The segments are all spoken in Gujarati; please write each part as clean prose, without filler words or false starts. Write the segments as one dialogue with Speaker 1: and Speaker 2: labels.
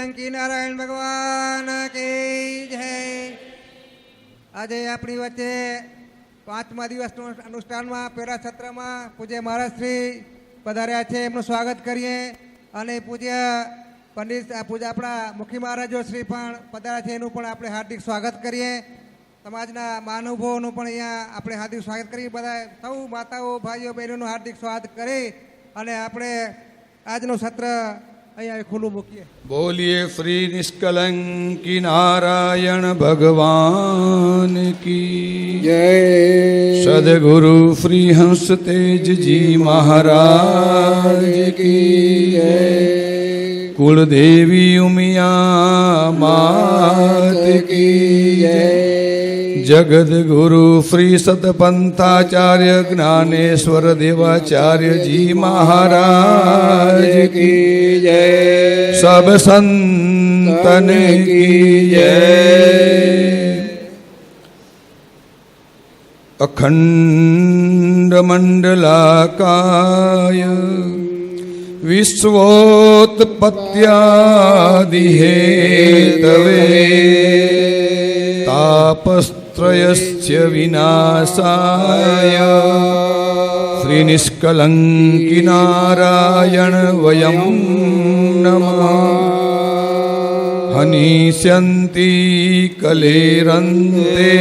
Speaker 1: નિષ્કલંકી નારાયણ ભગવાન કી જય. આજે આપણી વચ્ચે 5મા દિવસનું અનુષ્ઠાનમાં પહેલા સત્રમાં પૂજ્ય મહારાજ શ્રી પધાર્યા છે. એમનું સ્વાગત કરીએ. અને પૂજ્ય પંડિત આપણા મુખી મહારાજો શ્રી પણ પધાર્યા છે, એનું પણ આપણે હાર્દિક સ્વાગત કરીએ. સમાજના મહાનુભાવોનું પણ અહીંયા આપણે હાર્દિક સ્વાગત કરીએ. બધા સૌ માતાઓ ભાઈઓ બહેનોનું હાર્દિક સ્વાગત કરી અને આપણે આજનું સત્ર અહીંયા ખુલ્લું મૂકીએ.
Speaker 2: બોલીએ શ્રી નિષ્કલંકી નારાયણ ભગવાન કી
Speaker 3: જય.
Speaker 2: સદગુરુ શ્રી હંસ તેજજી મહારાજ કી જય. કુળદેવી ઉમિયા માત કી જય. જગદગુરુ શ્રી સતપંથાચાર્ય જ્ઞાનેશ્વર દેવાચાર્યજી મહારાજ કી જય. સબ સંતન કી જય. અખંડ મંડલાકાય વિશ્વોત્પત્યાદિ હેતવે તાપસ્ત્રયસ્ય વિનાશાય શ્રી નિષ્કલંકી નારાયણ વયં નમઃ. હનિષ્યન્તિ કલેરન્તે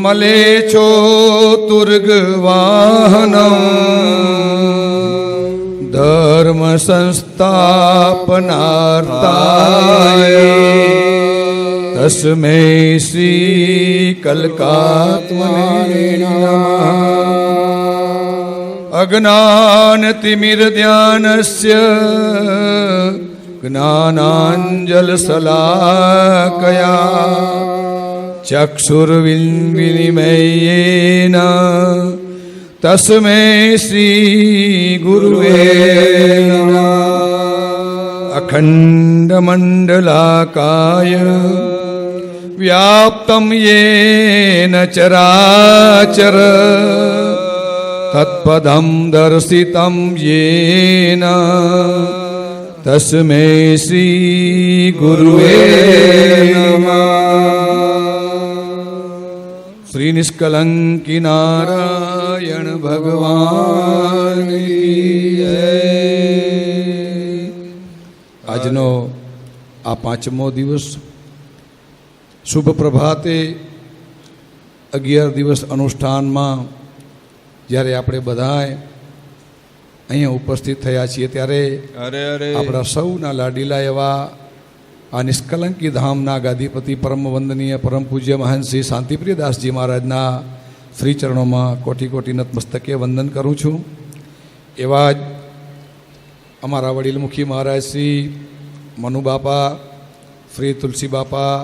Speaker 2: મલેચોતુર્ગવાહનં ધર્મ સંસ્થાપનાર્થાય તસ્મૈ શ્રી કલ્કાત્મને નમઃ. અજ્ઞાનતિમિરધ્યાનસ્ય જ્ઞાનાંજલશલાકયા ચક્ષુર્વિન્મિલિમયેન તસ્મૈ શ્રી ગુરુવે નમઃ. અખંડમંડલાકાય વ્યાપ્તં યેન ચરાચર તત્પદં દર્શિतं યેન તસ્મૈ શ્રી ગુરુવે નમઃ. શ્રી નિષ્કલંકી નારાયણ ભગવાન કી જય. આજનો આ 5મો દિવસ શુભ પ્રભાતે 11 દિવસ અનુષ્ઠાનમાં જ્યારે આપણે બધાએ અહીંયા ઉપસ્થિત થયા છીએ ત્યારે આપણા સૌના લાડીલા એવા આ નિષ્કલંકી ધામના ગાદીપતિ પરમ વંદનીય પરમ પૂજ્ય મહંત શ્રી શાંતિપ્રિયદાસજી મહારાજના શ્રી ચરણોમાં કોટી કોટી નતમસ્તકે વંદન કરું છું. એવા જ અમારા વડીલમુખી મહારાજ શ્રી મનુબાપા, શ્રી તુલસી બાપા,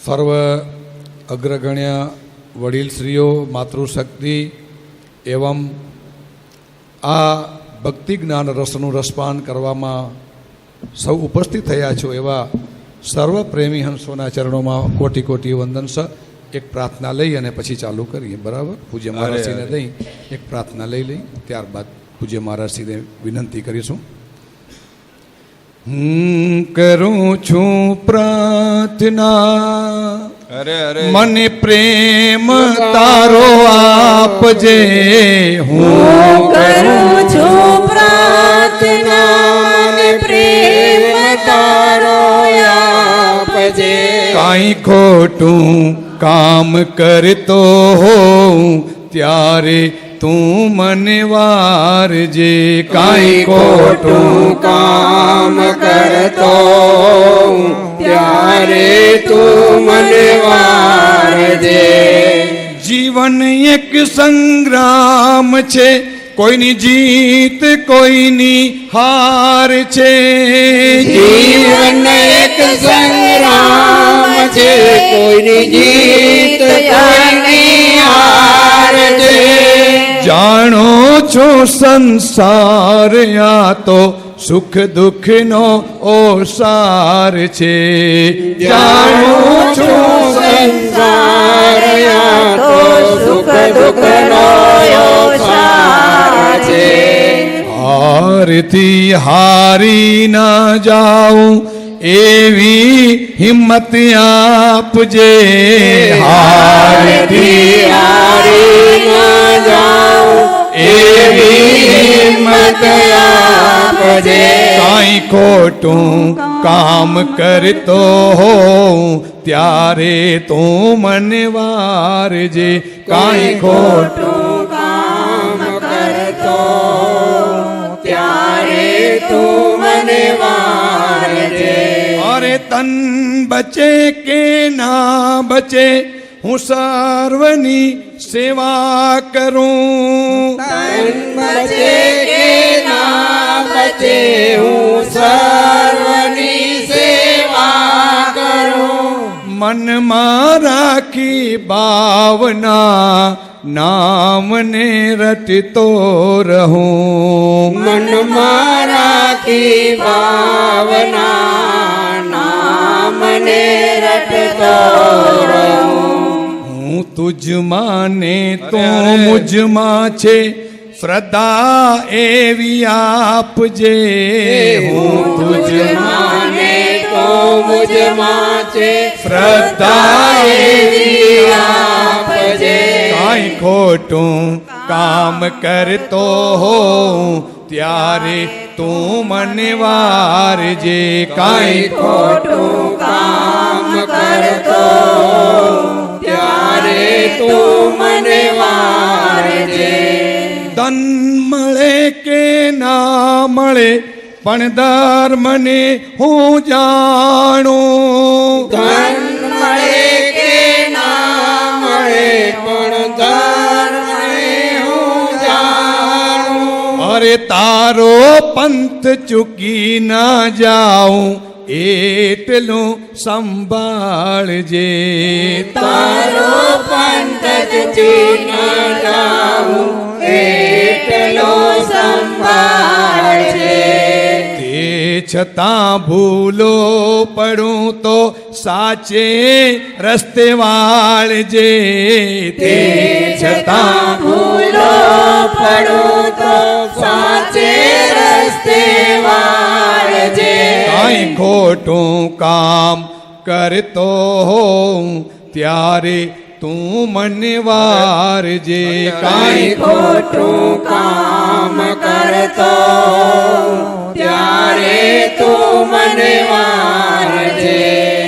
Speaker 2: સર્વ અગ્રગણ્ય વડીલશ્રીઓ, માતૃશક્તિ એવં આ ભક્તિ જ્ઞાન રસનું રસપાન કરવામાં સૌ ઉપસ્થિત થયા છો એવા સર્વ પ્રેમી હંસોના ચરણોમાં કોટી કોટી વંદન છે. એક પ્રાર્થના લઈ અને પછી ચાલુ કરીએ. બરાબર? પૂજ્ય મહારાજશ્રીને દઈ એક પ્રાર્થના લઈ ત્યારબાદ પૂજ્ય મહારાજશ્રીને વિનંતી કરીશું. હું કરું છું પ્રાર્થના મને પ્રેમ તારો આપજે.
Speaker 4: હું કરું છું પ્રાર્થના મને પ્રેમ તારો આપજે.
Speaker 2: કાંઈ ખોટું કામ કરતો હોઉં ત્યારે તું મને વારજે. કાંઈ ખોટું
Speaker 3: કામ કરતો ત્યારે તું મને વારજે.
Speaker 2: જીવન એક સંગ્રામ છે, કોઈની જીત કોઈની હાર છે.
Speaker 3: જીવન એક સંગ્રામ છે, કોઈની જીત કોઈની હાર છે.
Speaker 2: જાણો છો સંસાર આ તો સુખ દુઃખનો ઓસાર છે.
Speaker 3: જાણો છો સંસાર આ તો સુખ દુઃખનો ઓસાર છે.
Speaker 2: હારથી હારી ના જાઉં એવી હિંમત આપજે. હારથી
Speaker 3: હારી ન જાઉં એવી હિંમત આપજે.
Speaker 2: કાંઈ ખોટું કામ કરતો હોઉં ત્યારે તું મને વારજે. કાંઈ ખોટું
Speaker 3: કામ કરતો ત્યારે તું મને વારજે.
Speaker 2: અરે તન બચે કે ના બચે હું સર્વની સેવા કરું.
Speaker 3: તન બચે કે ના બચે હું સર્વની સેવા કરું.
Speaker 2: મનમાં રાખી ભાવના નામને રટતો રહું.
Speaker 3: મનમાં રાખી ભાવના નામને રટતો રહું.
Speaker 2: હું તુજમાં ને તું મુજમાં છે શ્રદ્ધા એવી આપજે. હું તુજમાં
Speaker 3: માને તો મુજમાં છે
Speaker 2: શ્રદ્ધા
Speaker 3: એવી આપજે.
Speaker 2: કાંઈ ખોટું કામ કરતો હોઉં ત્યારે તું મને વારજે. કાંઈ
Speaker 3: ખોટું કામ કરતો ત્યારે તું મને વારજે.
Speaker 2: ધન મળે કે ના મળે પણ ધર્મને હું જાણું.
Speaker 3: ધન મળે કે ના મળે પણ ધર્મને હું જાણું.
Speaker 2: અરે તારો પંથ ચૂકી ના જાઉં એટલું સંભાળજે.
Speaker 3: તારો પંથ ચૂકી ન જાઉં એટલો સંભાળજે.
Speaker 2: તે છતાં ભૂલો પડું તો સાચે રસ્તે વાળજે. તે છતાં
Speaker 3: ભૂલો પડું તો સાચે રસ્તે વાળજે.
Speaker 2: કાંઈ ખોટું કામ કરતો હોઉં ત્યારે તું મને વારજે.
Speaker 3: કાંઈ ખોટું કામ કરતો ત્યારે તું મને વારજે.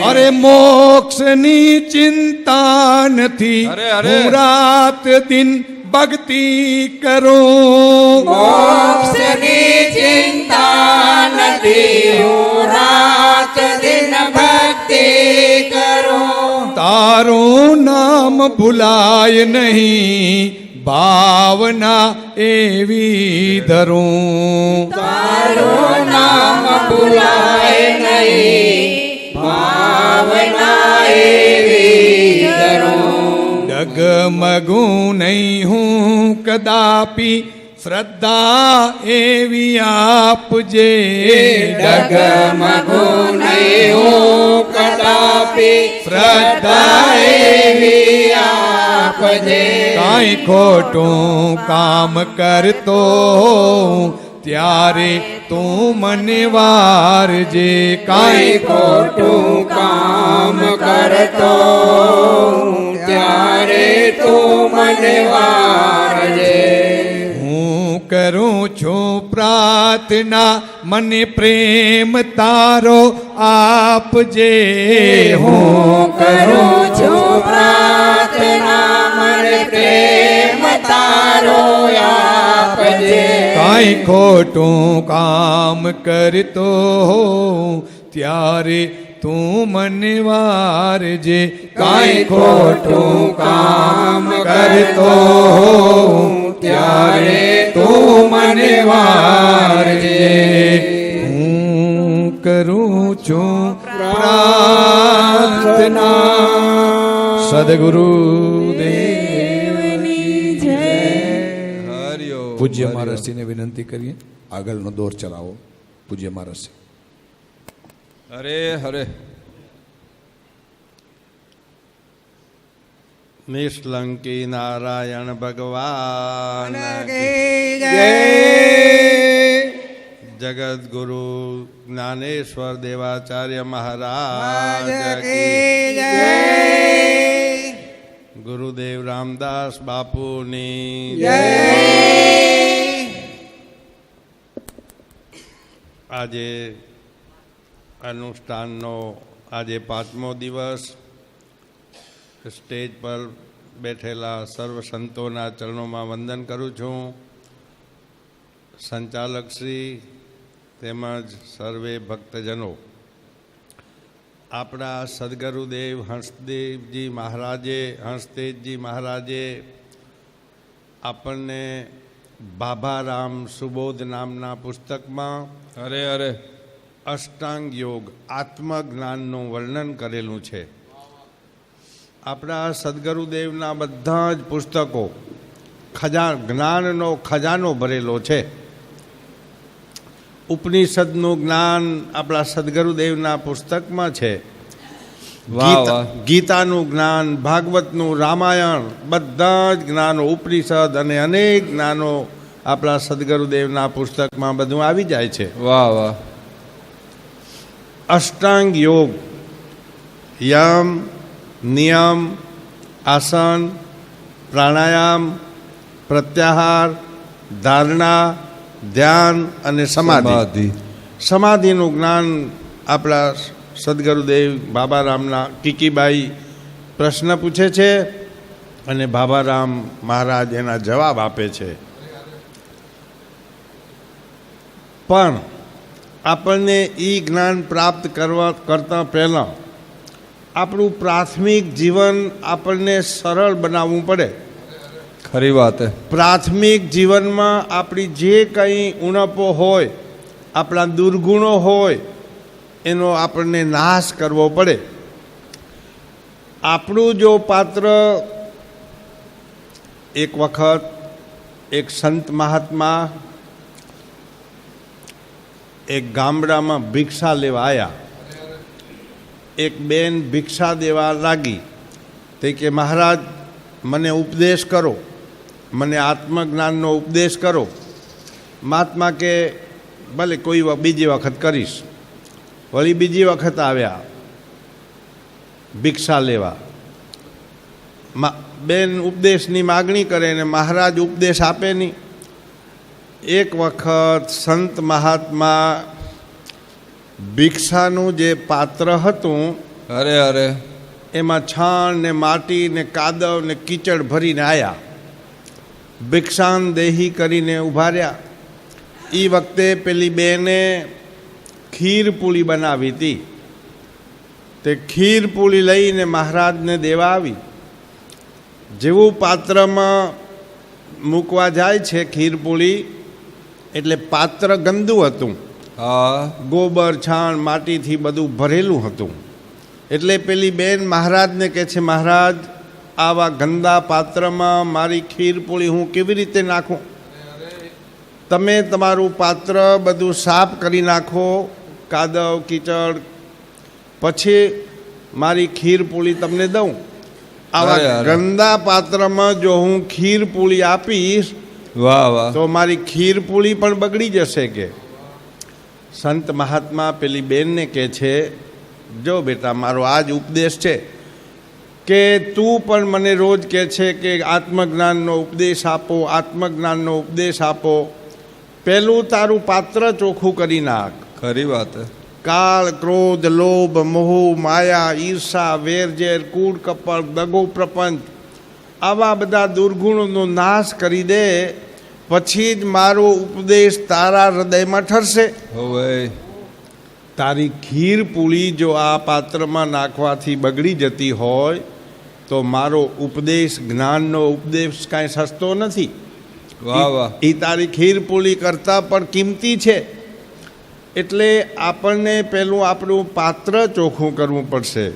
Speaker 2: અરે મોક્ષની ચિંતા નથી હું રાત દિન ભક્તિ કરું.
Speaker 3: મોક્ષની ચિંતા નથી હું રાત દિન ભક્તિ કરું.
Speaker 2: તારું નામ ભૂલાય નહીં ભાવના એવી ધરું.
Speaker 3: તારું નામ ભૂલાય નહીં ભાવના એવી કરું.
Speaker 2: ડગમગું નહીં હું કદાપી શ્રદ્ધા એવી આપજે.
Speaker 3: ડગમગું નહીં હું કદાપી શ્રદ્ધા એવી આપજે.
Speaker 2: કાંઈ ખોટું કામ કરતો હોઉં ત્યારે તું મને વારજે.
Speaker 3: કાંઈ ખોટું કામ કરતો ત્યારે તું મને વારજે.
Speaker 2: હું કરું છું પ્રાર્થના મને પ્રેમ તારો આપજે.
Speaker 3: હું કરું છું પ્રાર્થના મને પ્રેમ તારો આપજે.
Speaker 2: કાંઈ ખોટું કામ કરતો હોઉં ત્યારે તું મને વારજે.
Speaker 3: કાંઈ ખોટું કામ કરતો હોઉં ત્યારે તું મને વારજે.
Speaker 2: હું કરું છું પ્રાર્થના સદગુરુદેવની જય. પૂજ્ય મહારાજશ્રીને વિનંતી કરીએ આગળનો દોર ચલાવો. પૂજ્ય મહારાજશ્રી.
Speaker 5: હરે હરે. નિષ્કલંકી નારાયણ ભગવાન
Speaker 1: જય.
Speaker 5: જગત ગુરુ જ્ઞાનેશ્વર દેવાચાર્ય મહારાજ
Speaker 1: મહારાજ
Speaker 5: કી
Speaker 1: કી જય.
Speaker 5: ગુરુદેવ રામદાસ બાપુની
Speaker 1: જય.
Speaker 5: આજે અનુષ્ઠાનનો આજે 5મો દિવસ. સ્ટેજ પર બેઠેલા સર્વ સંતોના ચરણોમાં વંદન કરું છું. સંચાલકશ્રી તેમજ સર્વે ભક્તજનો, આપણા સદગુરુદેવ હંસદેવજી મહારાજે આપણને બાબારામ સુબોધ નામના પુસ્તકમાં
Speaker 3: અરે અરે
Speaker 5: અષ્ટાંગ યોગ આત્મજ્ઞાનનું વર્ણન કરેલું છે. આપણા સદગુરુદેવના બધા જ પુસ્તકો જ્ઞાનનો ખજાનો ભરેલો છે. ઉપનિષદનું જ્ઞાન આપણા સદગુરુદેવના પુસ્તકમાં છે.
Speaker 3: વાહ, વાહ.
Speaker 5: ગીતાનું જ્ઞાન, ભાગવતનું, રામાયણ, બધા જ જ્ઞાનો, ઉપનિષદ અને અનેક જ્ઞાનો આપણા સદગુરુદેવના પુસ્તકમાં બધું આવી જાય છે.
Speaker 3: વાહ વાહ.
Speaker 5: અષ્ટાંગ યોગ, યમ, નિયમ, આસન, પ્રાણાયામ, પ્રત્યાહાર, ધારણા, ધ્યાન અને સમાધિ. સમાધિનું જ્ઞાન આપણા સદગુરુદેવ બાબારામના કીકીબાઈ પ્રશ્ન પૂછે છે અને બાબારામ મહારાજ એના જવાબ આપે છે. પણ આપણને એ જ્ઞાન પ્રાપ્ત કરતાં પહેલાં આપણું પ્રાથમિક જીવન આપણને સરળ બનાવવું પડે.
Speaker 3: ખરી વાત હે.
Speaker 5: પ્રાથમિક જીવનમાં આપણી જે કંઈ ઉણપો હોય, આપણા દુર્ગુણો હોય, એનો આપણને નાશ કરવો પડે. આપણું જો પાત્ર એક વખત એક સંત મહાત્મા એક ગામડામાં ભિક્ષા લેવા આવ્યા. એક બેન ભિક્ષા દેવા લાગી. તે કે મહારાજ મને ઉપદેશ કરો, મને આત્મજ્ઞાનનો ઉપદેશ કરો. મહાત્મા કે ભલે કોઈ બીજી વખત કરીશ. વળી બીજી વખત આવ્યા ભિક્ષા લેવા. બેન ઉપદેશની માગણી કરે ને મહારાજ ઉપદેશ આપે નહીં. એક વખત સંત મહાત્મા ભિક્ષાનું જે પાત્ર હતું
Speaker 3: અરે અરે
Speaker 5: એમાં છાણ ને માટી ને કાદવ ને કીચડ ભરીને આવ્યા. ભિક્ષાન દેહી કરીને ઊભા રહ્યા. એ વખતે પેલી બેને ખીર પૂળી બનાવી હતી. તે ખીર પૂળી લઈને મહારાજને દેવા આવી. જેવું પાત્રમાં મૂકવા જાય છે ખીર પૂળી, એટલે પાત્ર ગંદુ હતું.
Speaker 3: હા.
Speaker 5: ગોબર છાણ માટીથી બધું ભરેલું હતું. એટલે પેલી બેન મહારાજને કહે છે, મહારાજ આવા ગંદા પાત્રમાં મારી ખીર પૂળી હું કેવી રીતે નાખું? તમે તમારું પાત્ર બધું સાફ કરી નાખો, કાદવ કીચડ, પછી મારી ખીર પૂળી તમને દઉં. આવા
Speaker 3: અરે, અરે.
Speaker 5: ગંદા પાત્રમાં જો હું ખીર પૂળી આપીશ
Speaker 3: વાહ વાહ.
Speaker 5: તો મારી ખીર પૂળી પણ બગડી જશે. કે સંત મહાત્મા પેલી બેનને કહે છે, જો બેટા મારો આ જ ઉપદેશ છે કે તું પણ મને રોજ કહે છે કે આત્મજ્ઞાનનો ઉપદેશ આપો, આત્મજ્ઞાનનો ઉપદેશ આપો. પહેલું તારું પાત્ર ચોખ્ખું કરી નાખ.
Speaker 3: ખરી વાત હે.
Speaker 5: કાળ, ક્રોધ, લોભ, મોહ, માયા, ઈર્ષા, વેરઝેર, કૂડ, કપટ, દગો, પ્રપંચ, આવા બધા દુર્ગુણોનો નાશ કરી દે. પછી જ મારો ઉપદેશ તારા હૃદયમાં ઠરશે.
Speaker 3: હોવે.
Speaker 5: તારી ખીર પૂળી જો આ પાત્રમાં નાખવાથી બગડી જતી હોય તો મારો ઉપદેશ, જ્ઞાનનો ઉપદેશ કાંઈ સસ્તો નથી.
Speaker 3: વાહ વાહ.
Speaker 5: એ તારી ખીર પૂળી કરતાં પણ કિંમતી છે. એટલે આપણને પેલું આપણું પાત્ર ચોખ્ખું કરવું પડશે.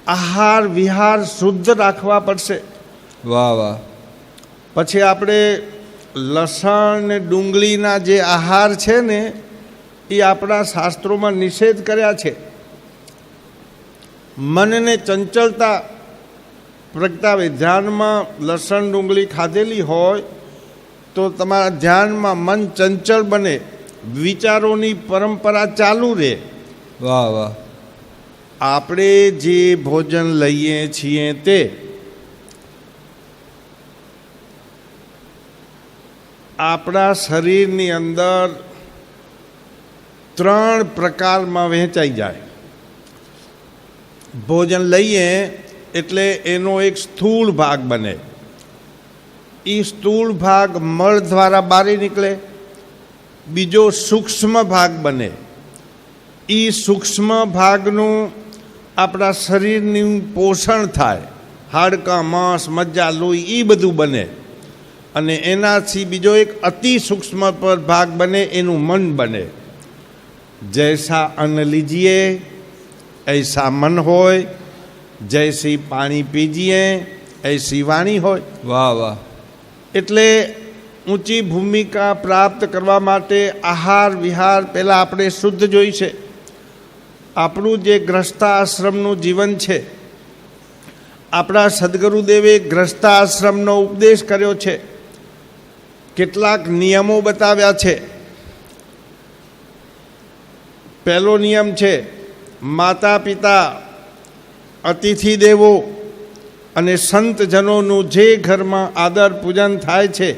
Speaker 5: આહાર વિહાર શુદ્ધ રાખવા પડશે.
Speaker 3: વાહ વાહ.
Speaker 5: પછી આપણે લસણ ને ડુંગળીના જે આહાર છે ને એ આપણા શાસ્ત્રોમાં નિષેધ કર્યા છે. મનને ચંચળતા પ્રગટાવે. ધ્યાનમાં લસણ ડુંગળી ખાધેલી હોય તો તમારા ધ્યાનમાં મન ચંચળ બને. વિચારોની પરંપરા ચાલુ રહે.
Speaker 3: વાહ વાહ
Speaker 5: આપણે જે ભોજન લઈએ છીએ તે આપણા શરીરની અંદર 3 પ્રકારમાં વહેંચાઈ જાય. ભોજન લઈએ એટલે એનો એક સ્થૂળ ભાગ બને. એ સ્થૂળ ભાગ મળ દ્વારા બહાર નીકળે. બીજો સૂક્ષ્મ ભાગ બને. એ સૂક્ષ્મ ભાગનું આપણા શરીરનું પોષણ થાય. હાડકાં, માંસ, મજ્જા, લોહી એ બધું બને. અને એનાથી બીજો એક અતિ સૂક્ષ્મ પર ભાગ બને, એનું મન બને. જૈસા અન્ન લીજીએ ऐसा मन હોય, જૈસી પાણી પીજીએ ऐसी વાણી હોય.
Speaker 3: વાહ વાહ
Speaker 5: એટલે ઊંચી ભૂમિકા પ્રાપ્ત કરવા માટે આહાર વિહાર પહેલાં આપણે શુદ્ધ જોઈ છે. આપણું જે ગ્રસ્તાશ્રમનું જીવન છે, આપણા સદગુરુદેવે ગ્રસ્તાશ્રમનો ઉપદેશ કર્યો છે. કેટલાક નિયમો બતાવ્યા છે. પહેલો નિયમ છે માતા પિતા, અતિથિ દેવો અને સંતજનોનું જે ઘરમાં આદર પૂજન થાય છે,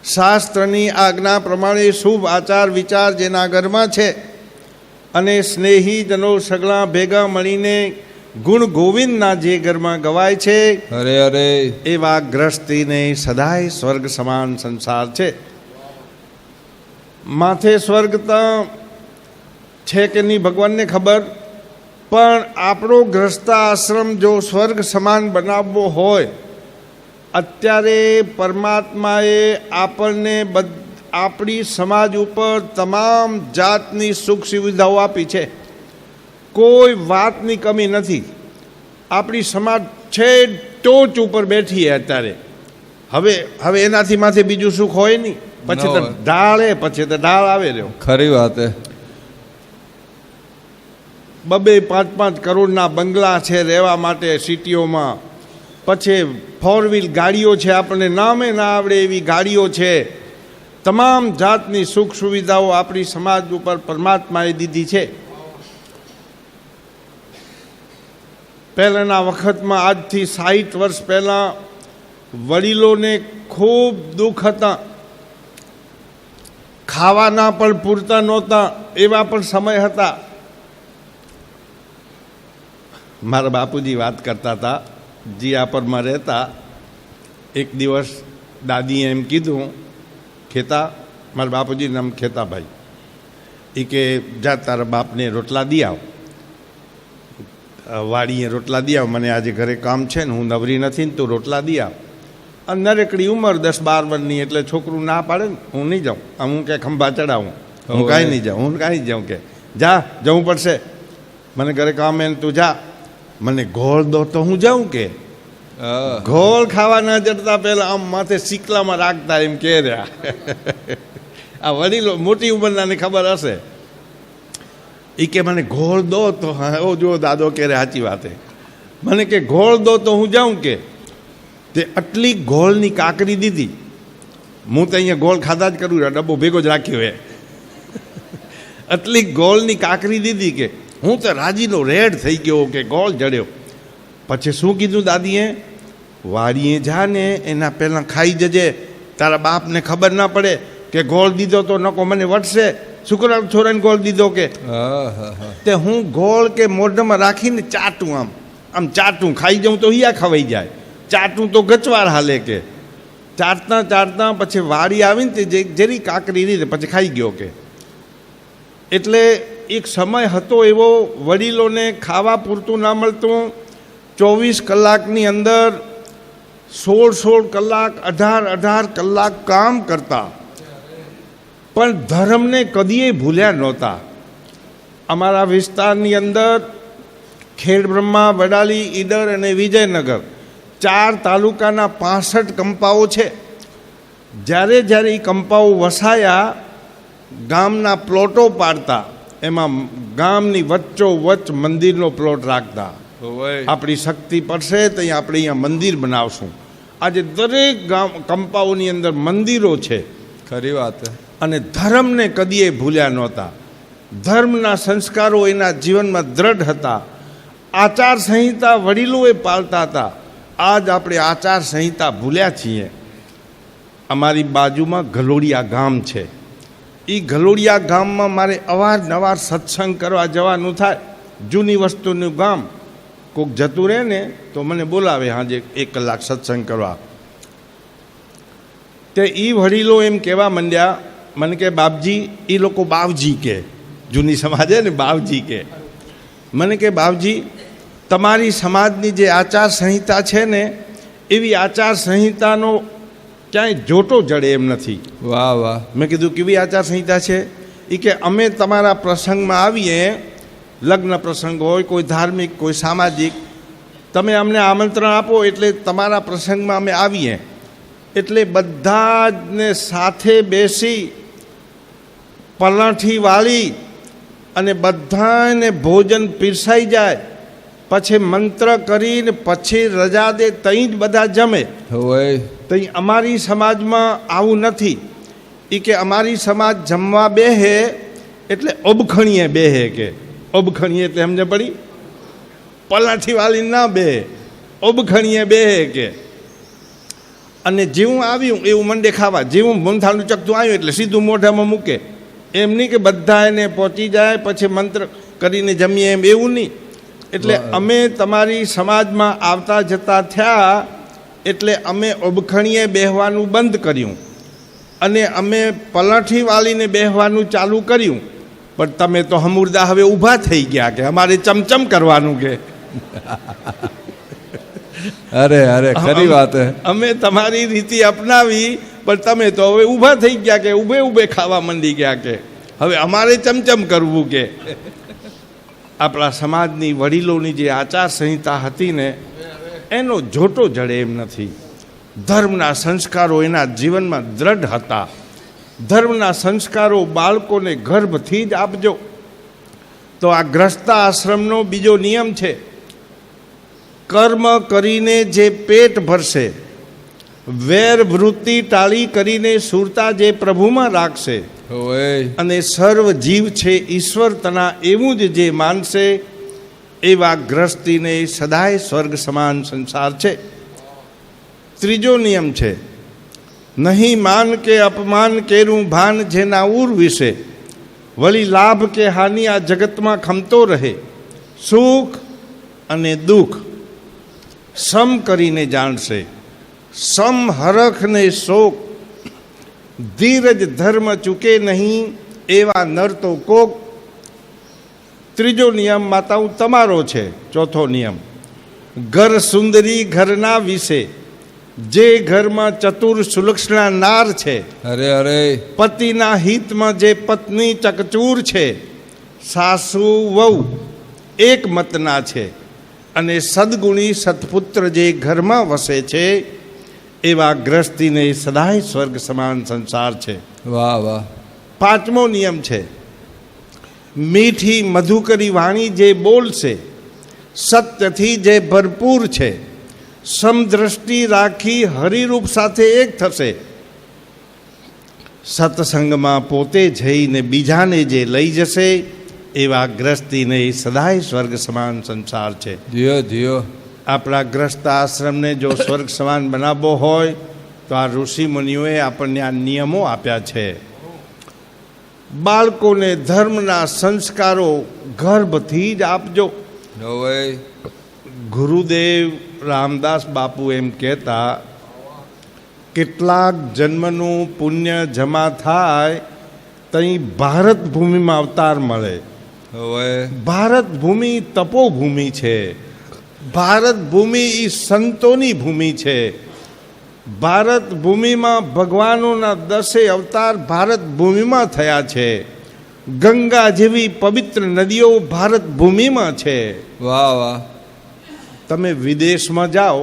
Speaker 5: શાસ્ત્રની આજ્ઞા પ્રમાણે શુભ આચાર વિચાર જેના ઘરમાં છે, અને સ્નેહીજનો સગળા ભેગા મળીને ગુણ ગોવિંદના જે ઘરમાં ગવાય છે,
Speaker 3: અરે અરે
Speaker 5: એવા ગ્રસ્તીને સદાય સ્વર્ગ સમાન સંસાર છે. માથે સ્વર્ગ તો છે કે નહીં ભગવાનને ખબર, પણ આપણો ગ્રસ્તાશ્રમ જો સ્વર્ગ સમાન બનાવવો હોય, અત્યારે પરમાત્માએ આપણને આપણી સમાજ ઉપર તમામ જાતની સુખ સુવિધાઓ આપી છે. કોઈ વાતની કમી નથી. આપણી સમાજ છે ટોચ ઉપર બેઠી છે અત્યારે. હવે એનાથી માથે બીજું સુખ હોય નહીં. પછી તો ઢાળ પછી તો ઢાળ આવે રહ્યો.
Speaker 3: ખરી વાત હે.
Speaker 5: 2-5 કરોડના બંગલા છે રહેવા માટે સિટીઓમાં. પછી 4 વ્હીલ ગાડીઓ છે, આપણને નામે ના આવડે એવી ગાડીઓ છે. તમામ જાતની સુખ સુવિધાઓ આપણી સમાજ ઉપર પરમાત્માએ દીધી છે. પહેલાંના વખતમાં આજથી 60 વર્ષ પહેલાં વડીલોને ખૂબ દુઃખ હતા. ખાવાના પણ પૂરતા નહોતા, એવા પણ સમય હતા. મારા બાપુજી વાત કરતા હતા, જીયાપરમાં રહેતા. એક દિવસ દાદીએ એમ કીધું, ખેતા, મારા બાપુજીનું નામ ખેતાભાઈ, એ કે જા તારા બાપને રોટલા દી આવ, વાડીએ રોટલા દી આવ, મને આજે ઘરે કામ છે ને હું નવરી નથી ને તું રોટલા દી આવ. નરેકડી ઉંમર 10-12 વર્ષની, એટલે છોકરું ના પાડે ને, હું નહીં જાઉં. હું કે ખંભા ચડાવું, હું કાંઈ નહીં જાઉં, હું કાંઈ જાઉં. કે જા, જવું પડશે, મને ઘરે કામ એને તું જા. મને ગોળ દો તો હું જાઉં. કે ગોળ ખાવા ન જતા પહેલાં આમ માથે શીકલામાં રાખતા એમ કે રહ્યા. આ વડીલો મોટી ઉંમરનાને ખબર હશે. એ કે મને ગોળ દો તો, હા ઓ જો દાદો કે રે સાચી વાત. મને કે ગોળ દો તો હું જાઉં. કે તે આટલી ગોળની કાકરી દીધી. હું તો અહીંયા ગોળ ખાધા જ કરું, ડબ્બો ભેગો જ રાખ્યો હે. આટલી ગોળની કાકરી દીધી કે હું તો રાજીનો રેડ થઈ ગયો કે ગોળ જડ્યો. પછી શું કીધું દાદીએ, વાડીએ જા ને એના પહેલાં ખાઈ જજે, તારા બાપને ખબર ના પડે કે ગોળ દીધો તો નકો મને વટશે. છોકરા છોરાને ગોળ દીધો. કે તે હું ગોળ કે મોઢામાં રાખીને ચાટું, આમ ચાટું, ખાઈ જાઉં તો હિયા ખવાઈ જાય, ચાટું તો ગચવાર હાલે. કે ચાટતા ચાટતા પછી વાડી આવીને તે જરી કાકરી રીતે પછી ખાઈ ગયો. કે એટલે એક સમય હતો એવો, વડીલોને ખાવા પૂરતું ના મળતું. 24 કલાકની અંદર 16 કલાક, 18 કલાક કામ કરતા, પણ ધર્મને કદીએ ભૂલ્યા નહોતા. અમારા વિસ્તારની અંદર ખેડબ્રહ્મા, વડાલી, ઈડર અને વિજયનગર 4 તાલુકાના 65 કંપાઓ છે. જ્યારે જ્યારે એ કંપાઓ વસાયા, ગામના પ્લોટો પાડતા, એમાં ગામની વચ્ચોવચ્ચ મંદિરનો પ્લોટ રાખતા. આપણી શક્તિ પડશે તો આપણે અહીંયા મંદિર બનાવશું. આજે દરેક ગામ કંપાઓની અંદર મંદિરો છે.
Speaker 3: ખરી વાત.
Speaker 5: અને ધર્મને કદીએ ભૂલ્યા નહોતા. ધર્મના સંસ્કારો એના જીવનમાં દ્રઢ હતા. આચાર સંહિતા વડીલોએ પાળતા હતા. આજ આપણે આચાર સંહિતા ભૂલ્યા છીએ. અમારી બાજુમાં ગલોડિયા ગામ છે. એ ગલોડિયા ગામમાં મારે અવારનવાર સત્સંગ કરવા જવાનું થાય. જૂની વસ્તુનું ગામ. કોઈક જતું રહે ને તો મને બોલાવે હાજે 1 કલાક સત્સંગ કરવા. તે એ વડીલો એમ કહેવા માંડ્યા મને કે બાપજી, એ લોકો બાવજી કે, જૂની સમાજે ને બાવજી કે. મને કે બાપજી, તમારી સમાજની જે આચાર સંહિતા છે ને એવી આચાર સંહિતાનો ક્યાંય જોટો જડે એમ નથી.
Speaker 3: વાહ વાહ.
Speaker 5: મેં કીધું કેવી આચાર સંહિતા છે? એ કે અમે તમારા પ્રસંગમાં આવીએ, લગ્ન પ્રસંગ હોય, કોઈ ધાર્મિક, કોઈ સામાજિક, તમે અમને આમંત્રણ આપો એટલે તમારા પ્રસંગમાં અમે આવીએ એટલે બધા જને સાથે બેસી પલાઠી વાળી અને બધાને ભોજન પીરસાઈ જાય, પછી મંત્ર કરીને પછી રજા દે, તઈ જ બધા જમે.
Speaker 3: હોય.
Speaker 5: તઈ અમારી સમાજમાં આવું નથી. એ કે અમારી સમાજ જમવા બેહે એટલે ઓબખણીએ બેહે કે. ઓબખણીએ એટલે સમજે પડી? પલાઠી વાળી ના બેહે, ઓબખણીએ બેહે કે. અને જેવું આવ્યું એવું મંડે ખાવા. જેવું મોંથાનું ચકતું આવ્યું એટલે સીધું મોઢામાં મૂકે. એમ નહીં કે બધા એને પહોંચી જાય પછી મંત્ર કરીને જમીએ, એમ એવું નહીં. એટલે અમે તમારી સમાજમાં આવતા જતા થયા એટલે અમે ઓબખણીએ બેહવાનું બંધ કર્યું અને અમે પલાઠી વાળીને બેહવાનું ચાલુ કર્યું. પણ તમે તો હમુરદા હવે ઊભા થઈ ગયા કે અમારે ચમચમ કરવાનું કે.
Speaker 3: અરે અરે, ખરી વાત હે.
Speaker 5: અમે તમારી રીતિ અપનાવી પણ તમે તો હવે ઊભા થઈ ગયા કે, ઊભે ઊભે ખાવા માંડી ગયા કે હવે અમારે ચમચમ કરવું કે. આપણા સમાજની વડીલોની જે આચાર સંહિતા હતી ને એનો જોટો જડે એમ નથી. ધર્મના સંસ્કારો એના જીવનમાં દ્રઢ હતા. ધર્મના સંસ્કારો બાળકોને ગર્ભથી જ આપજો. તો આ ગ્રસ્તા આશ્રમનો બીજો નિયમ છે, કર્મ કરીને જે પેટ ભરશે, વેર વૃત્તિ ટાળી કરીને સુરતા જે પ્રભુમાં રાખશે
Speaker 3: હોય.
Speaker 5: અને સર્વ જીવ છે ઈશ્વર તના એવું જ જે માનશે એવા ગ્રસ્તીને સદાય સ્વર્ગ સમાન સંસાર છે. ત્રીજો નિયમ છે, નહીં માન કે અપમાન કેરું ભાન જેના ઉર વિશે, વળી લાભ કે હાનિ આ જગતમાં ખમતો રહે, સુખ અને દુઃખ સમ કરીને જાણશે, સમ હરખ ને શોક, ધીરજ ધર્મ ચૂકે નહીં એવા નર તો કોક. ત્રીજો નિયમ માતાઓ તમારો છે. ચોથો નિયમ, ઘર સુંદરી ઘરના વિશે, જે ઘરમાં ચતુર સુલક્ષણા નાર છે,
Speaker 3: અરે અરે,
Speaker 5: પતિના હિતમાં જે પત્ની ચકચૂર છે, સાસુ વહુ એક મતના છે અને સદગુણી સત્પુત્ર જે ઘરમાં વસે છે એવા ગ્રસ્તીને સદાય સ્વર્ગ સમાન સંસાર છે.
Speaker 3: વાહ વાહ.
Speaker 5: પાંચમો નિયમ છે, મીઠી મધુકરી વાણી જે બોલશે, સત્યથી જે ભરપૂર છે, સમદ્રષ્ટિ રાખી હરિરૂપ સાથે એક થશે, સત્સંગમાં પોતે જઈને બીજાને જે લઈ જશે એવા ગ્રસ્તીને સદાય સ્વર્ગ સમાન સંસાર છે.
Speaker 3: જીઓ જીઓ.
Speaker 5: આપણા ગ્રસ્ત આશ્રમને જો સ્વર્ગ સમાન બનાવવો હોય તો આ ઋષિ મુનિઓએ આપણને આ નિયમો આપ્યા છે. બાળકોને ધર્મના સંસ્કારો ગર્ભથી જ આપજો.
Speaker 3: હોય.
Speaker 5: ગુરુદેવ રામદાસ બાપુ એમ કહેતા, કેટલાક જન્મનું પુણ્ય જમા થાય તઈ ભારત ભૂમિમાં અવતાર મળે.
Speaker 3: હોય.
Speaker 5: ભારત ભૂમિ તપોભૂમિ છે. ભારત ભૂમિ એ સંતોની ભૂમિ છે. ભારત ભૂમિમાં ભગવાનોના 10 અવતાર ભારત ભૂમિમાં થયા છે. ગંગા જેવી પવિત્ર નદીઓ ભારત ભૂમિમાં છે.
Speaker 3: વાહ વાહ.
Speaker 5: તમે વિદેશમાં જાઓ,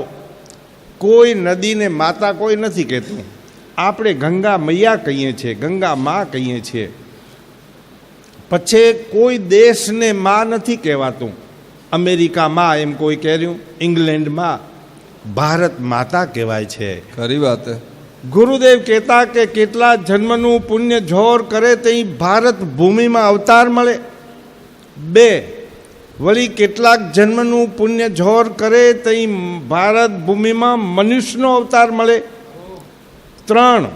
Speaker 5: કોઈ નદીને માતા કોઈ નથી કહેતું. આપણે ગંગા મૈયા કહીએ છીએ, ગંગા મા કહીએ છીએ. પછી કોઈ દેશને મા નથી કહેવાતું. અમેરિકામાં એમ કોઈ કહેર્યું, ઇંગ્લેન્ડમાં ભારત માતા કહેવાય છે.
Speaker 3: ખરી વાત હે.
Speaker 5: ગુરુદેવ કહેતા કે કેટલા જન્મનું પુણ્ય જોર કરે તે ભારત ભૂમિમાં અવતાર મળે. 2 વળી કેટલાક જન્મનું પુણ્ય જોર કરે તે ભારત ભૂમિમાં મનુષ્યનો અવતાર મળે. 3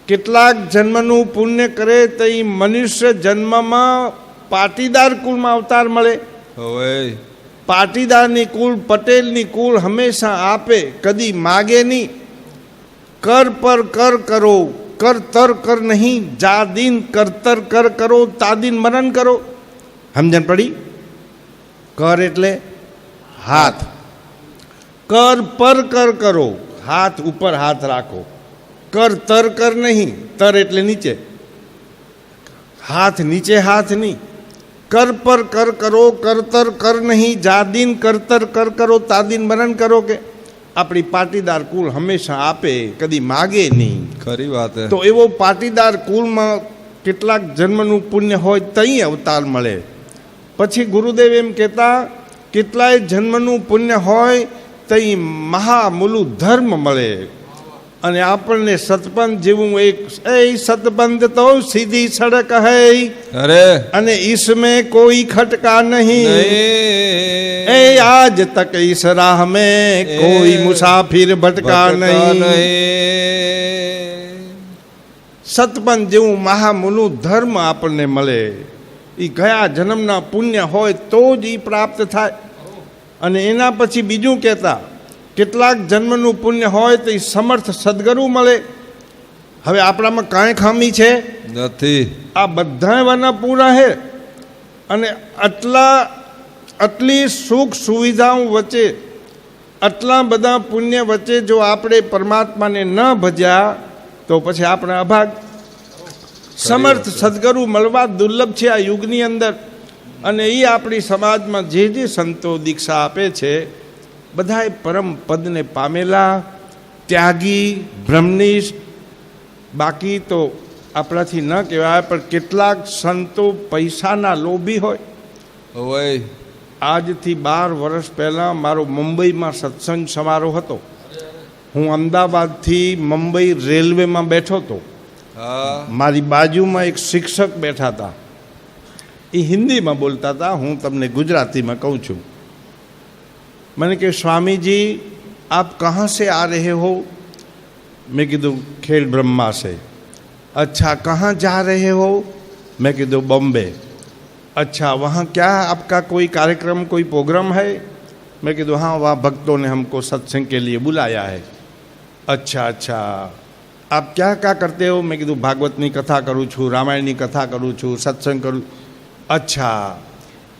Speaker 5: કેટલાક જન્મનું પુણ્ય કરે તે મનુષ્ય જન્મમાં પાટીદાર કુળમાં અવતાર મળે.
Speaker 3: હવે
Speaker 5: પાટીદારની કુળ, પટેલની કુળ હંમેશા આપે, કદી માગે નહીં. કર પર કર કરો, કર તર કર નહીં, જા દિન કરતર કર કરો, તા દિન મરણ કરો. સમજણ પડી? કર એટલે હાથ. કર પર કર કરો, હાથ ઉપર હાથ રાખો. કર તર કર નહીં, તર એટલે નીચે, હાથ નીચે હાથ નહીં. કર પર કર કરો, કરતર કર નહીં, જા દિન કરતર કર કરો, તા દિન મરણ કરો. કે આપણી પાટીદાર કુળ હંમેશા આપે, કદી માગે નહીં.
Speaker 3: ખરી વાત હે.
Speaker 5: તો એવો પાટીદાર કુળમાં કેટલાક જન્મનું પુણ્ય હોય તઈ અવતાર મળે. પછી ગુરુદેવ એમ કહેતા કેટલાય જન્મનું પુણ્ય હોય તઈ મહામૂલું ધર્મ મળે. અને આપણને સતપંથ જેવું એક સતપંથ તો સીધી સડક હૈ
Speaker 3: અરે
Speaker 5: અને इसमें कोई खटका नहीं.
Speaker 3: નહીં.
Speaker 5: ए आज तक इस राह में कोई मुसाफिर भटका नहीं. સતપંથ જેવું મહામૂલું ધર્મ આપણને મળે. એ ગયા જન્મના પુણ્ય હોય તો જ એ પ્રાપ્ત થાય. અને એના પછી બીજું કહેતા કેટલાક જન્મનું પુણ્ય હોય તો એ સમર્થ સદગુરુ મળે. હવે આપણામાં કાંઈ ખામી છે
Speaker 3: નથી.
Speaker 5: આ બધા વાના પૂરા છે. અને આટલી સુખ સુવિધાઓ વચ્ચે, આટલા બધા પુણ્ય વચ્ચે જો આપણે પરમાત્માને ન ભજ્યા તો પછી આપણે અભાગ. સમર્થ સદગુરુ મળવા દુર્લભ છે આ યુગની અંદર. અને એ આપણી સમાજમાં જે જે સંતો દીક્ષા આપે છે બધાએ પરમ પદને પામેલા, ત્યાગી, બ્રહ્મનિષ્ઠ. બાકી તો આપણાથી ન કહેવાય, પણ કેટલાક સંતો પૈસાના લોભી હોય.
Speaker 3: હવે
Speaker 5: આજથી 12 વર્ષ પહેલાં મારો મુંબઈમાં સત્સંગ સમારોહ હતો. હું અમદાવાદથી મુંબઈ રેલવેમાં બેઠો હતો.
Speaker 3: હા
Speaker 5: મારી બાજુમાં એક શિક્ષક બેઠા હતા. એ હિન્દીમાં બોલતા હતા, હું તમને ગુજરાતીમાં કહું છું. मैंने कहा स्वामी जी आप कहाँ से आ रहे हो? मैं कीधु खेल ब्रह्मा से. अच्छा कहाँ जा रहे हो? मैं कीधु बॉम्बे. अच्छा वहाँ क्या आपका कोई कार्यक्रम, कोई प्रोग्राम है? मैं कीधु हाँ वहाँ भक्तों ने हमको सत्संग के लिए बुलाया है. अच्छा अच्छा आप क्या क्या करते हो? मैं कीधु भागवतनी कथा करूँ छूँ, रामायणनी कथा करूँ छूँ, सत्संग करूँ. अच्छा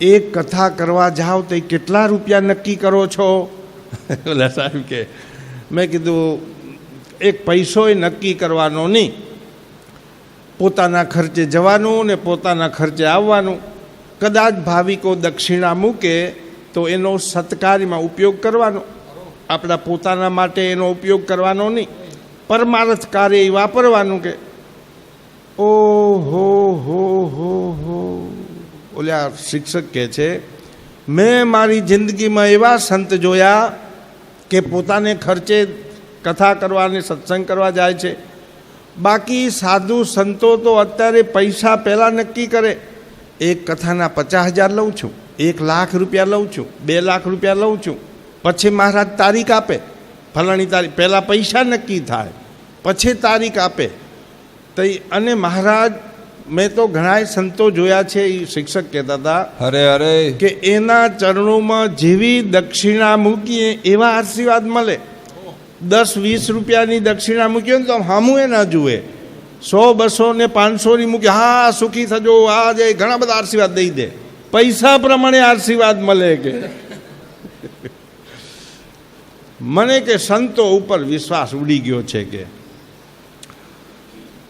Speaker 5: એક કથા કરવા જાઓ તો કેટલા રૂપિયા નક્કી કરો છો? ઓલા સાહેબ કે મેં કીધું એક પૈસો એ નક્કી કરવાનો નહીં, પોતાના ખર્ચે જવાનું ને પોતાના ખર્ચે આવવાનું. કદાચ ભાવિકો દક્ષિણા મૂકે તો એનો સત્કાર્યમાં ઉપયોગ કરવાનો, આપણા પોતાના માટે એનો ઉપયોગ કરવાનો નહીં, પરમાર્થ કાર્ય એ વાપરવાનું. કે ઓહો હો હો હો. ઓલા શિક્ષક કહે છે મેં મારી જિંદગીમાં એવા સંત જોયા કે પોતાને ખર્ચે કથા કરવા અને સત્સંગ કરવા જાય છે. બાકી સાધુ સંતો તો અત્યારે પૈસા પહેલાં નક્કી કરે. એક કથાના 50,000 લઉં છું, 1 લાખ રૂપિયા લઉં છું, 2 લાખ રૂપિયા લઉં છું. પછી મહારાજ તારીખ આપે, ફલાણી તારીખ. પહેલાં પૈસા નક્કી થાય, પછી તારીખ આપે. તો અને મહારાજ, મેં તો ઘણા સંતો જોયા છે, એ શિક્ષક કહેતા હતા
Speaker 3: અરે અરે
Speaker 5: કે એના ચરણોમાં જેવી દક્ષિણા મૂકીએ એવા આશીર્વાદ મળે. 10-20 રૂપિયાની દક્ષિણા મૂકીએ ને તો હામું એ ના જુએ. 100, 200 ને 500ની મૂકી, હા સુખી થજો, આ જે ઘણા બધા આશીર્વાદ દઈ દે. પૈસા પ્રમાણે આશીર્વાદ મળે. કે મને કે સંતો ઉપર વિશ્વાસ ઉડી ગયો છે. કે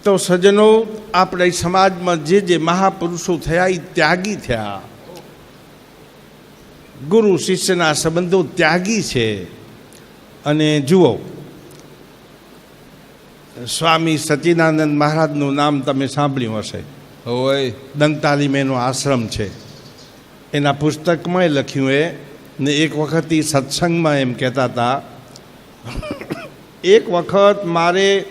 Speaker 5: તો સજ્જનો, આપણે સમાજમાં જે જે મહાપુરુષો થયા એ ત્યાગી થયા. ગુરુ શિષ્યના સંબંધો ત્યાગી છે. અને જુઓ, સ્વામી સચ્ચિદાનંદ મહારાજનું નામ તમે સાંભળ્યું હશે.
Speaker 3: હવે
Speaker 5: દંતાલીમાં એનો આશ્રમ છે. એના પુસ્તકમાં લખ્યું એ ને એક વખત એ સત્સંગમાં એમ કહેતા હતા એક વખત મારે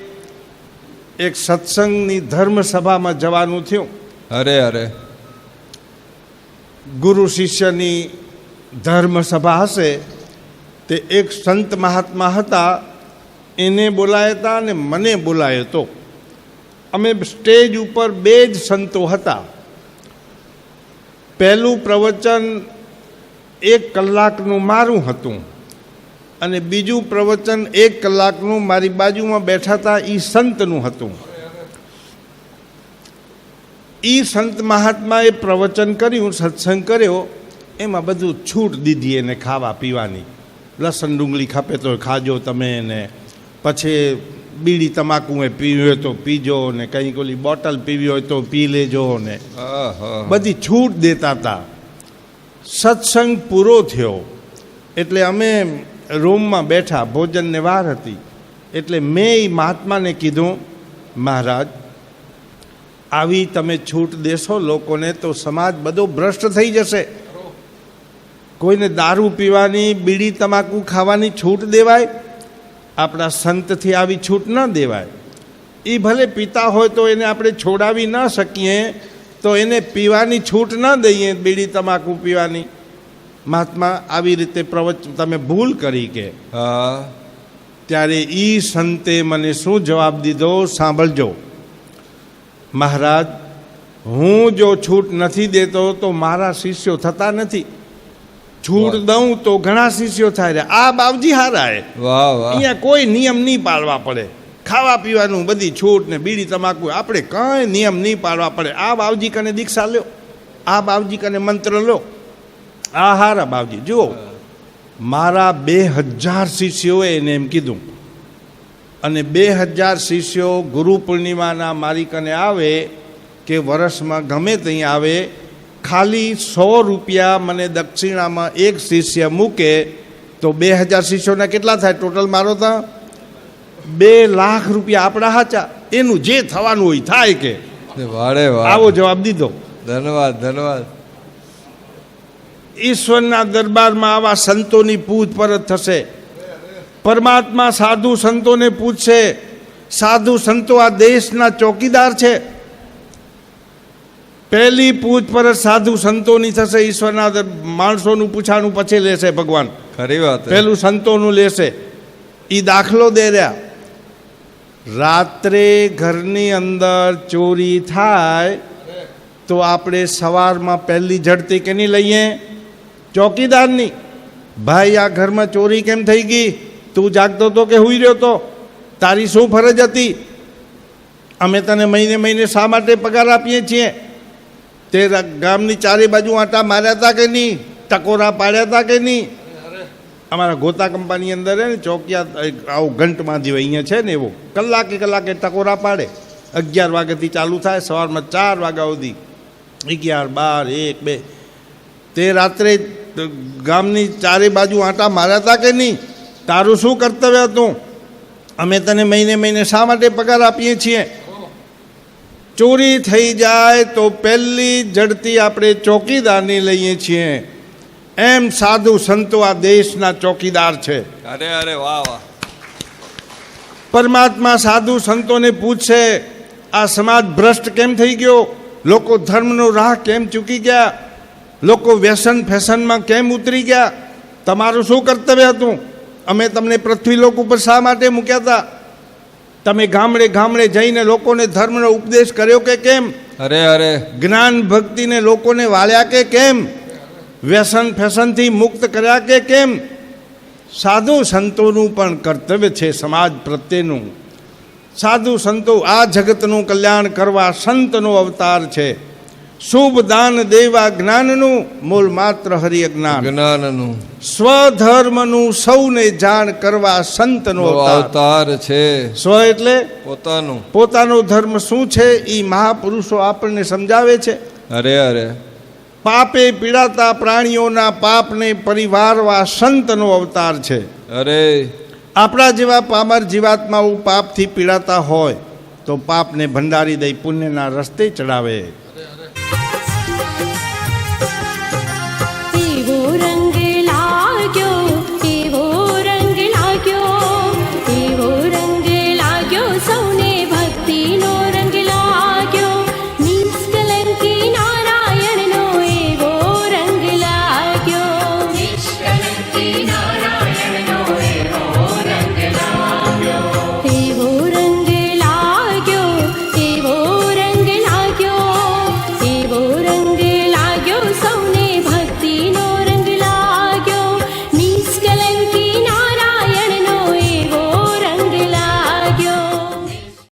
Speaker 5: એક સત્સંગની ધર્મસભામાં જવાનું થયું.
Speaker 3: અરે અરે
Speaker 5: ગુરુ શિષ્યની ધર્મસભા હશે તે એક સંત મહાત્મા હતા, એને બોલાયા હતા અને મને બોલાયો હતો. અમે સ્ટેજ ઉપર બે જ સંતો હતા. પહેલું પ્રવચન 1 કલાકનું મારું હતું અને બીજું પ્રવચન 1 કલાકનું મારી બાજુમાં બેઠા હતા એ સંતનું હતું. એ સંત મહાત્માએ પ્રવચન કર્યું, સત્સંગ કર્યો, એમાં બધું છૂટ દીધી એને ખાવા પીવાની. લસણ ડુંગળી ખાપે તો ખાજો તમે, ને પછી બીડી તમાકુ એ પીવી હોય તો પીજો, ને કંઈક ઓલી બોટલ પીવી હોય તો પી લેજો, ને
Speaker 3: આહા.
Speaker 5: બધી છૂટ દેતા હતા. સત્સંગ પૂરો થયો એટલે અમે રૂમમાં બેઠા, ભોજનને વાર હતી, એટલે મેં એ મહાત્માને કીધું, મહારાજ આવી તમે છૂટ દેશો લોકોને તો સમાજ બધો ભ્રષ્ટ થઈ જશે. કોઈને દારૂ પીવાની, બીડી તમાકુ ખાવાની છૂટ દેવાય? આપણા સંતથી આવી છૂટ ન દેવાય. એ ભલે પીતા હોય તો એને આપણે છોડાવી ન શકીએ, તો એને પીવાની છૂટ ન દઈએ, બીડી તમાકુ પીવાની. મહાત્મા આવી રીતે પ્રવચન તમે ભૂલ કરી કે.
Speaker 3: હા
Speaker 5: ત્યારે ઈ સંતે મને શું જવાબ દીધો સાંભળજો. મહારાજ, હું જો છૂટ નથી દેતો તો મારા શિષ્યો થતા નથી. છૂટ દઉં તો ઘણા શિષ્યો થાય. આ બાવજી હારા હે,
Speaker 3: વાહ વાહ
Speaker 5: અહીંયા કોઈ નિયમ નહીં પાળવા પડે. ખાવા પીવાનું બધી છૂટ ને બીડી તમાકુ આપણે કાંઈ નિયમ નહીં પાળવા પડે. આ બાવજી કને દીક્ષા લ્યો, આ બાવજી કને મંત્ર લો. આ હારા બાવજી. જુઓ, મારા 2000 શિષ્યોએ એને એમ કીધું, અને 2000 શિષ્યો ગુરુ પૂર્ણિમાના મારી કને આવે કે વર્ષમાં ગમે ત્યાં આવે, ખાલી 100 રૂપિયા મને દક્ષિણામાં એક શિષ્ય મૂકે તો 2000 શિષ્યોના કેટલા થાય ટોટલ? મારો તો 2 લાખ રૂપિયા આપણા હાચા. એનું જે થવાનું હોય થાય કે.
Speaker 3: વારે વાહ.
Speaker 5: આવો જવાબ દીધો.
Speaker 3: ધન્યવાદ ધન્યવાદ.
Speaker 5: ઈશ્વરના દરબારમાં આવા સંતોની પૂછપરછ થશે. પરમાત્મા સાધુ સંતોને પૂછશે. સાધુ સંતો આ દેશના ચોકીદાર છે. પહેલી પૂછપરછ સાધુ સંતોની થશે. ઈશ્વરના માણસોનું પૂછાનું પછી લેશે ભગવાન.
Speaker 3: ખરી વાત હે.
Speaker 5: પહેલું સંતોનું લેશે. એ દાખલો દે રહ્યા. રાત્રે ઘરની અંદર ચોરી થાય તો આપણે સવારમાં પહેલી ઝડતી કેની લઈએ? ચોકીદારની. ભાઈ, આ ઘરમાં ચોરી કેમ થઈ ગઈ? તું જાગતો તો કે હુઈ રહ્યો તો? તારી શું ફરજ હતી? અમે તને મહિને મહિને શા માટે પગાર આપીએ છીએ? તે ગામની ચારે બાજુ આંટા માર્યા હતા કે નહીં? ટકોરા પાડ્યા હતા કે નહીં? અમારા ગોતા કંપની અંદર હે ને ચોકિયા, આવું ઘંટમાં જેવું અહીંયા છે ને, એવો કલાકે કલાકે ટકોરા પાડે. 11 વાગ્યાથી ચાલુ થાય, સવારમાં 4 વાગ્યા સુધી. 11, 12, 1, 2. તે રાત્રે ગામની ચારે બાજુ આંટા માર્યા હતા કે નહીં? તારું શું કર્તવ્ય હતું? અમે તને મહિને મહિને શા માટે પગાર આપીએ છીએ? ચોરી થઈ જાય તો પહેલી ઝડતી આપણે ચોકીદારની લઈએ છીએ. એમ સાધુ સંતો આ દેશના ચોકીદાર છે.
Speaker 3: અરે અરે વાહ વાહ.
Speaker 5: પરમાત્મા સાધુ સંતોને પૂછશે, આ સમાજ ભ્રષ્ટ કેમ થઈ ગયો? લોકો ધર્મનો રાહ કેમ ચૂકી ગયા? લોકો વ્યસન ફેશનમાં કેમ ઉતરી ગયા? તમારું શું કર્તવ્ય હતું? અમે તમને પૃથ્વીલોક ઉપર શા માટે મૂક્યા હતા? તમે ગામડે ગામડે જઈને લોકોને ધર્મનો ઉપદેશ કર્યો કે કેમ?
Speaker 3: અરે અરે
Speaker 5: જ્ઞાન ભક્તિને લોકોને વાળ્યા કે કેમ? વ્યસન ફેશનથી મુક્ત કર્યા કે કેમ? સાધુ સંતોનું પણ કર્તવ્ય છે સમાજ પ્રત્યેનું. સાધુ સંતો આ જગતનું કલ્યાણ કરવા સંતનો અવતાર છે. શુભ દાન દેવા જ્ઞાનનું, મૂળ માત્ર હરિ અજ્ઞાન.
Speaker 3: જ્ઞાનનું
Speaker 5: સ્વધર્મનું સૌને જાણ કરવા સંતનો અવતાર.
Speaker 3: અવતાર છે.
Speaker 5: સ્વ એટલે
Speaker 3: પોતાનું.
Speaker 5: પોતાનો ધર્મ શું છે એ મહાપુરુષો આપણને સમજાવે છે.
Speaker 3: અરે અરે
Speaker 5: પાપે પીડાતા પ્રાણીઓના પાપને પરિવારવા સંતનો અવતાર છે.
Speaker 3: અરે
Speaker 5: આપણા જેવા પામર જીવાત્માઓ પાપથી પીડાતા હોય તો પાપને ભંડારી દઈ પુણ્યના રસ્તે ચડાવે.